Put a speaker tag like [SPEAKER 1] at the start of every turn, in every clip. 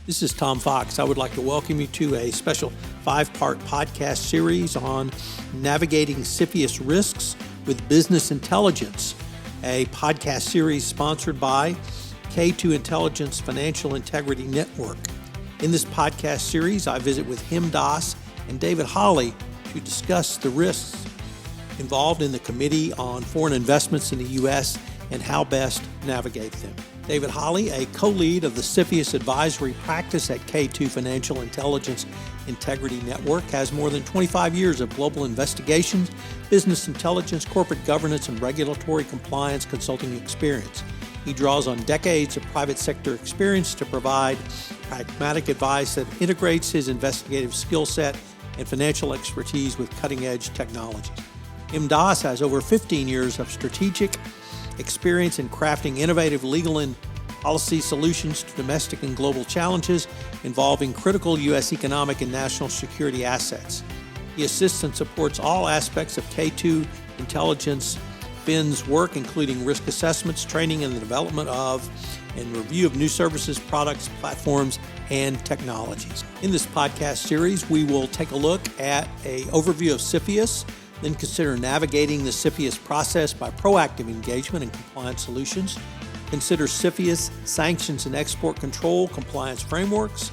[SPEAKER 1] This is Tom Fox. I would like to welcome you to a special 5-part podcast series on navigating CFIUS risks with business intelligence, a podcast series sponsored by K2 Intelligence Financial Integrity Network. In this podcast series, I visit with Him Das and David Holly to discuss the risks involved in the Committee on Foreign Investments in the U.S. and how best navigate them. David Holly, a co-lead of the CFIUS advisory practice at K2 Financial Intelligence Integrity Network, has more than 25 years of global investigations, business intelligence, corporate governance, and regulatory compliance consulting experience. He draws on decades of private sector experience to provide pragmatic advice that integrates his investigative skill set and financial expertise with cutting-edge technologies. Him Das has over 15 years of strategic experience in crafting innovative legal and policy solutions to domestic and global challenges involving critical U.S. economic and national security assets. He assists and supports all aspects of K2 Intelligence FIN's work, including risk assessments, training, and the development of and review of new services, products, platforms, and technologies. In this podcast series, we will take a look at an overview of CFIUS, then consider navigating the CFIUS process by proactive engagement and compliance solutions. Consider CFIUS sanctions and export control compliance frameworks,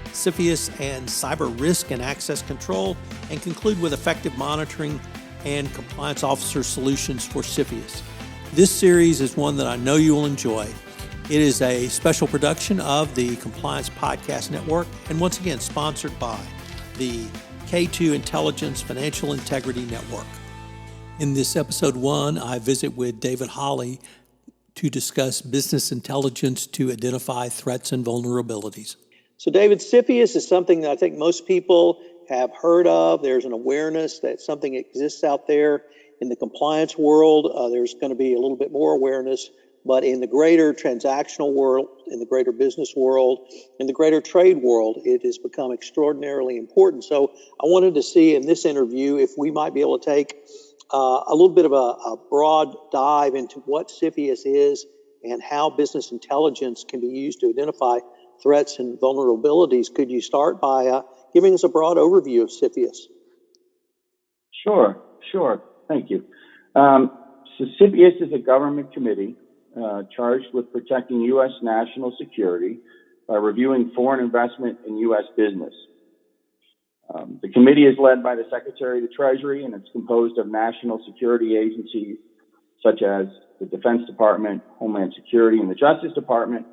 [SPEAKER 1] CFIUS and cyber risk and access control, and conclude with effective monitoring and compliance officer solutions for CFIUS. This series is one that I know you will enjoy. It is a special production of the Compliance Podcast Network, and once again sponsored by the K2 Intelligence Financial Integrity Network. In this episode 1, I visit with David Holly to discuss business intelligence to identify threats and vulnerabilities. So David, CFIUS is something that I think most people have heard of. There's an awareness that something exists out there in the compliance world. There's going to be a little bit more awareness, but in the greater transactional world, in the greater business world, in the greater trade world, it has become extraordinarily important. So I wanted to see in this interview if we might be able to take a little bit of a broad dive into what CFIUS is and how business intelligence can be used to identify threats and vulnerabilities. Could you start by giving us a broad overview of CFIUS?
[SPEAKER 2] Sure. Thank you. So CFIUS is a government committee charged with protecting U.S. national security by reviewing foreign investment in U.S. business. The committee is led by the Secretary of the Treasury, and it's composed of national security agencies such as the Defense Department, Homeland Security, and the Justice Department,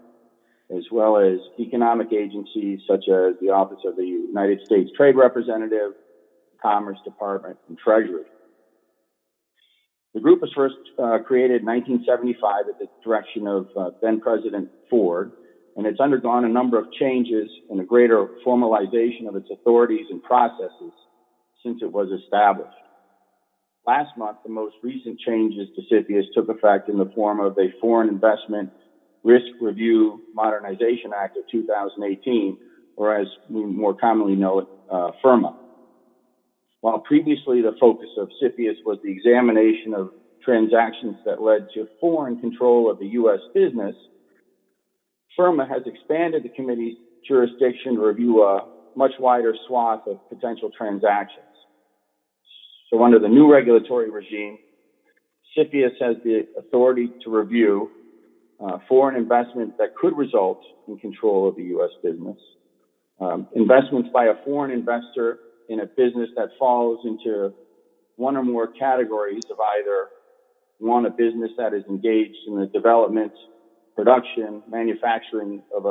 [SPEAKER 2] as well as economic agencies such as the Office of the United States Trade Representative, Commerce Department, and Treasury. The group was first created in 1975 at the direction of then President Ford, and it's undergone a number of changes and a greater formalization of its authorities and processes since it was established. Last month, the most recent changes to CFIUS took effect in the form of a Foreign Investment Risk Review Modernization Act of 2018, or as we more commonly know it, FIRMA. While previously the focus of CFIUS was the examination of transactions that led to foreign control of the U.S. business, FIRMA has expanded the committee's jurisdiction to review a much wider swath of potential transactions. So under the new regulatory regime, CFIUS has the authority to review foreign investment that could result in control of the U.S. business, investments by a foreign investor in a business that falls into one or more categories of either one, a business that is engaged in the development, production, manufacturing of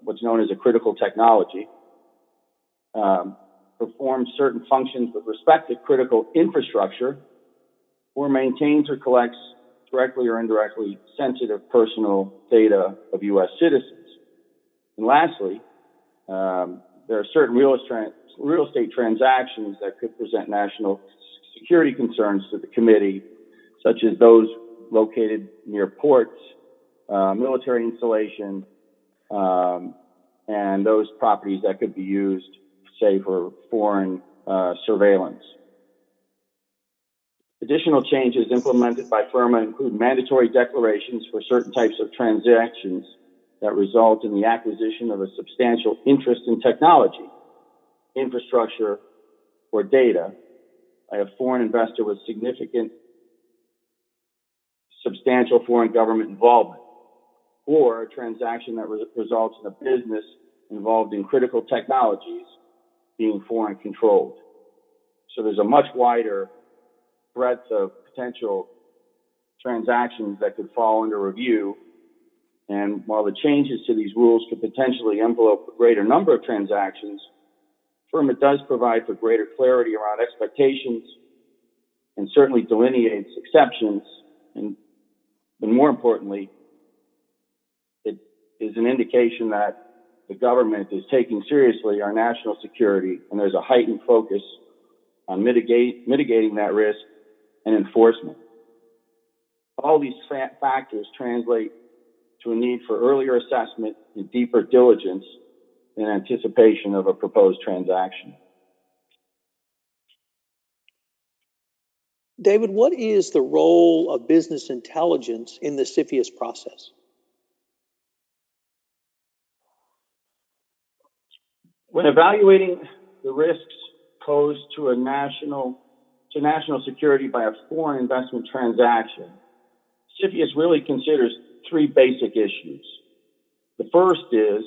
[SPEAKER 2] what's known as a critical technology, performs certain functions with respect to critical infrastructure, or maintains or collects directly or indirectly sensitive personal data of U.S. citizens. And lastly, there are certain real estate transactions that could present national security concerns to the committee, such as those located near ports, military installation, and those properties that could be used, say, for foreign surveillance. Additional changes implemented by FIRMA include mandatory declarations for certain types of transactions that result in the acquisition of a substantial interest in technology, infrastructure, or data by a foreign investor with significant, substantial foreign government involvement, or a transaction that results in a business involved in critical technologies being foreign controlled. So there's a much wider breadth of potential transactions that could fall under review. And while the changes to these rules could potentially envelope a greater number of transactions, FIRMA does provide for greater clarity around expectations and certainly delineates exceptions. And more importantly, it is an indication that the government is taking seriously our national security, and there's a heightened focus on mitigating that risk and enforcement. All these factors translate to a need for earlier assessment and deeper diligence in anticipation of a proposed transaction.
[SPEAKER 1] David, what is the role of business intelligence in the CFIUS process?
[SPEAKER 2] When evaluating the risks posed to national security by a foreign investment transaction, CFIUS really considers three basic issues. The first is,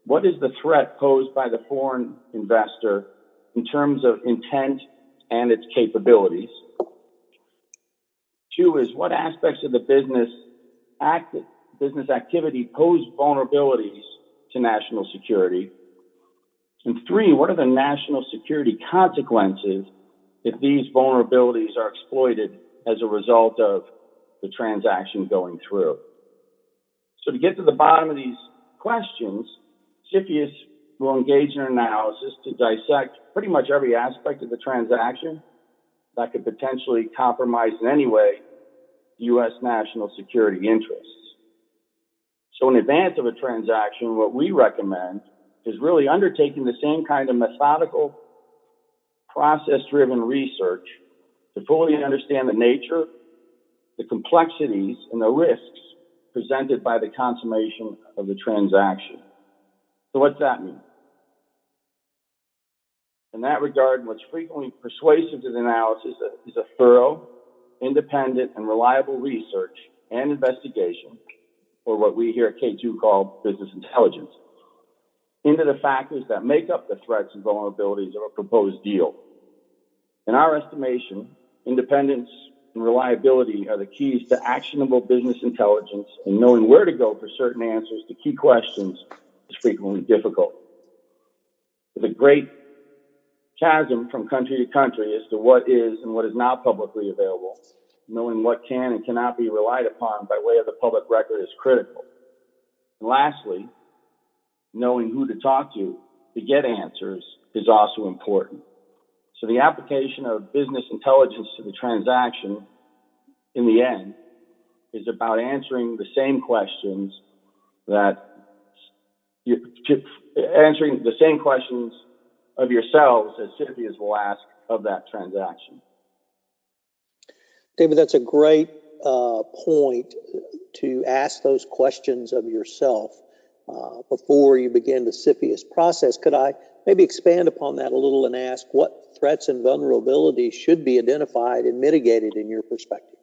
[SPEAKER 2] what is the threat posed by the foreign investor in terms of intent and its capabilities? Two is, what aspects of the business activity pose vulnerabilities to national security? And three, what are the national security consequences if these vulnerabilities are exploited as a result of the transaction going through? So to get to the bottom of these questions, CFIUS will engage in an analysis to dissect pretty much every aspect of the transaction that could potentially compromise in any way U.S. national security interests. So in advance of a transaction, what we recommend is really undertaking the same kind of methodical, process-driven research to fully understand the nature, the complexities, and the risks presented by the consummation of the transaction. So what's that mean? In that regard, what's frequently persuasive to the analysis is a thorough, independent, and reliable research and investigation, or what we here at K2 call business intelligence, into the factors that make up the threats and vulnerabilities of a proposed deal. In our estimation, independence and reliability are the keys to actionable business intelligence, and knowing where to go for certain answers to key questions is frequently difficult. There's a great chasm from country to country as to what is and what is not publicly available. Knowing what can and cannot be relied upon by way of the public record is critical. And lastly, knowing who to talk to get answers is also important. So the application of business intelligence to the transaction, in the end, is about answering the same questions of yourselves as CFIUS will ask of that transaction.
[SPEAKER 1] David, that's a great point to ask those questions of yourself before you begin the CFIUS process. Could I maybe expand upon that a little and ask what threats and vulnerabilities should be identified and mitigated in your perspective?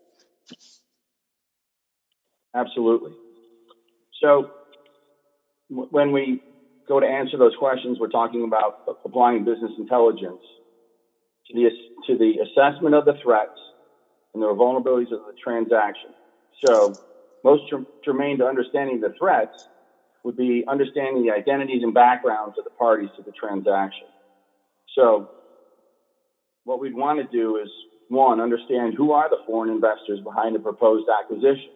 [SPEAKER 2] Absolutely. So when we go to answer those questions, we're talking about applying business intelligence to the assessment of the threats and the vulnerabilities of the transaction. So most germane to understanding the threats would be understanding the identities and backgrounds of the parties to the transaction. So what we'd want to do is, one, understand who are the foreign investors behind the proposed acquisition.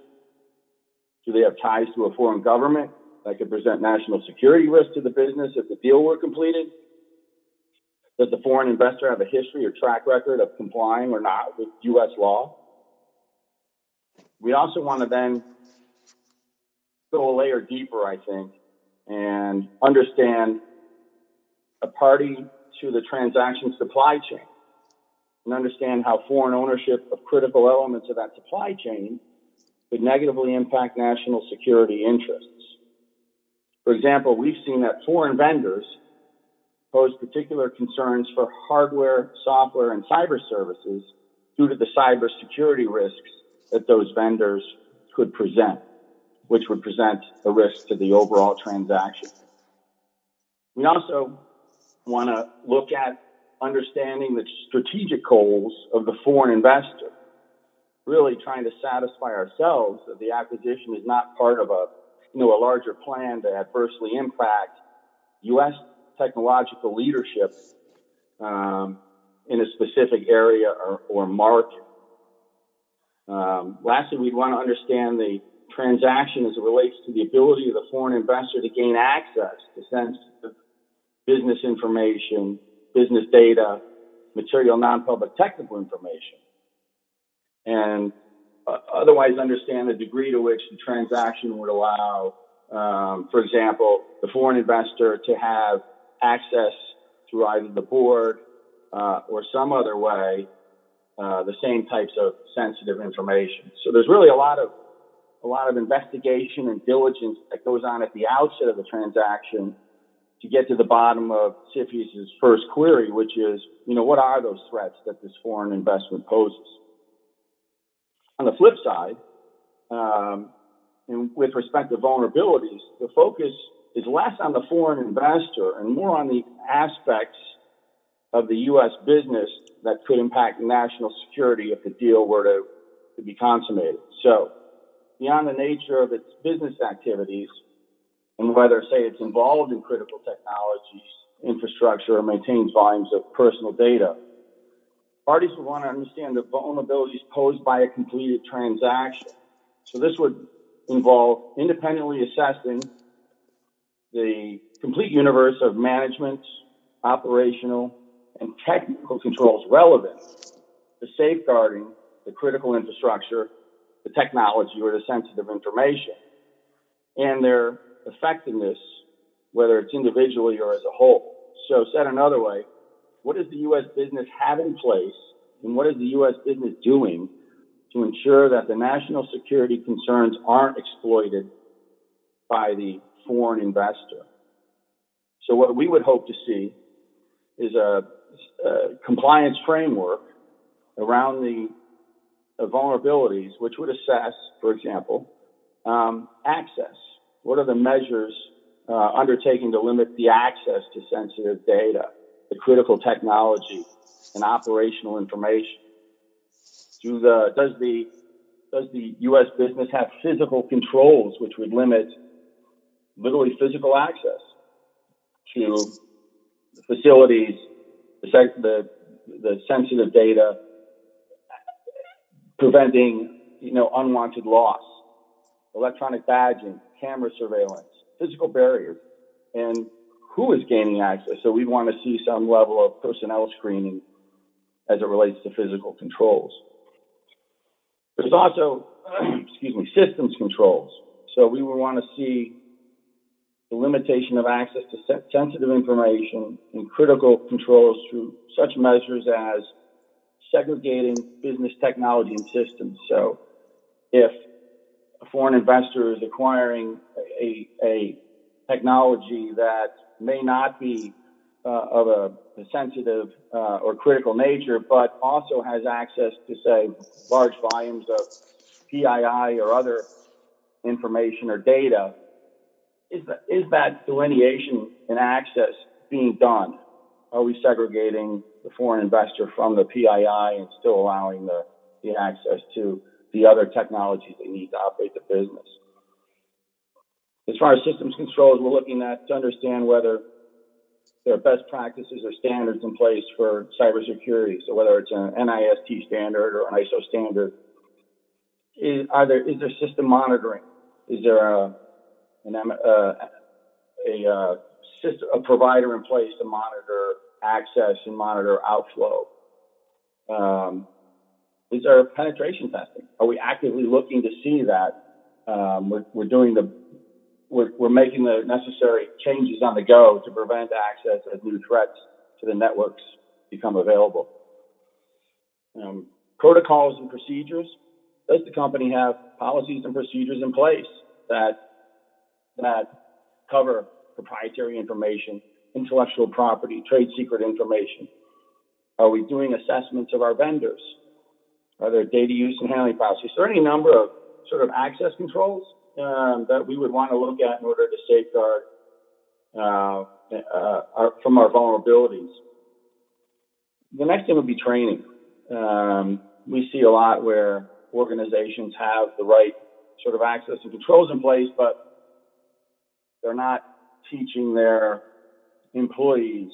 [SPEAKER 2] Do they have ties to a foreign government that could present national security risk to the business if the deal were completed? Does the foreign investor have a history or track record of complying or not with U.S. law? We also want to then go a layer deeper, I think, and understand a party to the transaction supply chain and understand how foreign ownership of critical elements of that supply chain could negatively impact national security interests. For example, we've seen that foreign vendors pose particular concerns for hardware, software, and cyber services due to the cybersecurity risks that those vendors could present, which would present a risk to the overall transaction. We also want to look at understanding the strategic goals of the foreign investor, really trying to satisfy ourselves that the acquisition is not part of a larger plan to adversely impact U.S. technological leadership in a specific area or market. Lastly, we'd want to understand the transaction as it relates to the ability of the foreign investor to gain access to sensitive business information, business data, material non-public technical information, and otherwise understand the degree to which the transaction would allow, for example, the foreign investor to have access through either the board or some other way the same types of sensitive information. So there's really a lot of investigation and diligence that goes on at the outset of the transaction to get to the bottom of CFIUS's first query, which is, what are those threats that this foreign investment poses? On the flip side, and with respect to vulnerabilities, the focus is less on the foreign investor and more on the aspects of the U.S. business that could impact national security if the deal were to be consummated. So, beyond the nature of its business activities and whether, say, it's involved in critical technologies, infrastructure, or maintains volumes of personal data, parties would want to understand the vulnerabilities posed by a completed transaction. So this would involve independently assessing the complete universe of management, operational, and technical controls relevant to safeguarding the critical infrastructure, the technology, or the sensitive information, and their effectiveness, whether it's individually or as a whole. So said another way, what does the U.S. business have in place, and what is the U.S. business doing to ensure that the national security concerns aren't exploited by the foreign investor? So what we would hope to see is a compliance framework around the vulnerabilities, which would assess, for example, access. What are the measures undertaken to limit the access to sensitive data, the critical technology, and operational information? Does the U.S. business have physical controls which would limit literally physical access to the facilities, the sensitive data, preventing unwanted loss, electronic badging, camera surveillance, physical barriers, and who is gaining access? So we want to see some level of personnel screening as it relates to physical controls. There's also, systems controls. So we would want to see the limitation of access to sensitive information and critical controls through such measures as segregating business technology and systems. So if a foreign investor is acquiring a technology that may not be of a sensitive or critical nature, but also has access to, say, large volumes of PII or other information or data, is that delineation and access being done? Are we segregating the foreign investor from the PII and still allowing the access to the other technologies they need to operate the business? As far as systems controls, we're looking at to understand whether there are best practices or standards in place for cybersecurity. So whether it's an NIST standard or an ISO standard, is there system monitoring? Is there a provider in place to monitor access and monitor outflow? Is there penetration testing? Are we actively looking to see that we're making the necessary changes on the go to prevent access as new threats to the networks become available? Protocols and procedures. Does the company have policies and procedures in place that cover proprietary information, intellectual property, trade secret information? Are we doing assessments of our vendors? Are there data use and handling policies? So there are any number of sort of access controls that we would want to look at in order to safeguard from our vulnerabilities. The next thing would be training. We see a lot where organizations have the right sort of access and controls in place, but they're not teaching their employees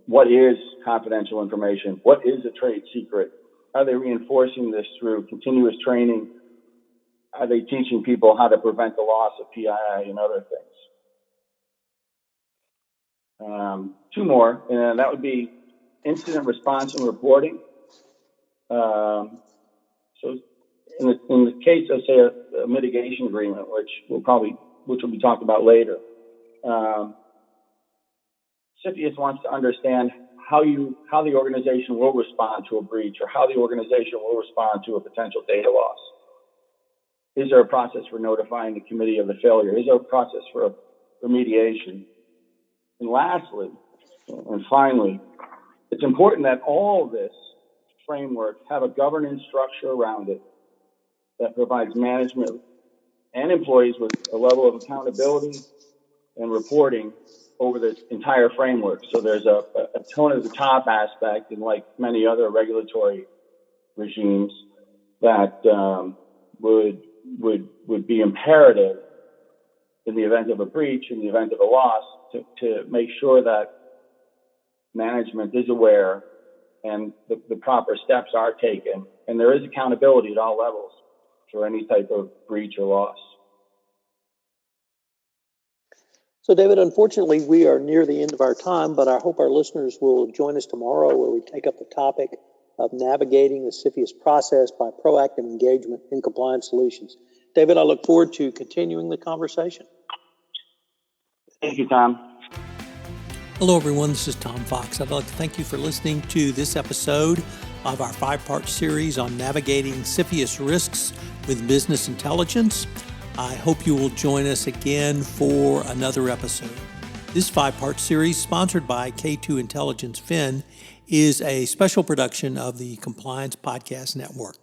[SPEAKER 2] what is confidential information, what is a trade secret. Are they reinforcing this through continuous training? Are they teaching people how to prevent the loss of PII and other things? Two more, and that would be incident response and reporting. So in the case of, say, a mitigation agreement, which will be talked about later, CFIUS wants to understand how the organization will respond to a breach, or how the organization will respond to a potential data loss. Is there a process for notifying the committee of the failure? Is there a process for remediation? And lastly, and finally, it's important that all of this framework have a governance structure around it that provides management and employees with a level of accountability and reporting over the entire framework. So there's a tone at the top aspect, and like many other regulatory regimes, that would be imperative in the event of a breach, in the event of a loss, to make sure that management is aware and the proper steps are taken, and there is accountability at all levels for any type of breach or loss.
[SPEAKER 1] So, David, unfortunately, we are near the end of our time, but I hope our listeners will join us tomorrow, where we take up the topic of navigating the CFIUS process by proactive engagement in compliance solutions. David, I look forward to continuing the conversation.
[SPEAKER 2] Thank you, Tom.
[SPEAKER 1] Hello, everyone. This is Tom Fox. I'd like to thank you for listening to this episode of our 5-part series on navigating CFIUS risks with business intelligence. I hope you will join us again for another episode. This 5-part series, sponsored by K2 Intelligence Fin, is a special production of the Compliance Podcast Network.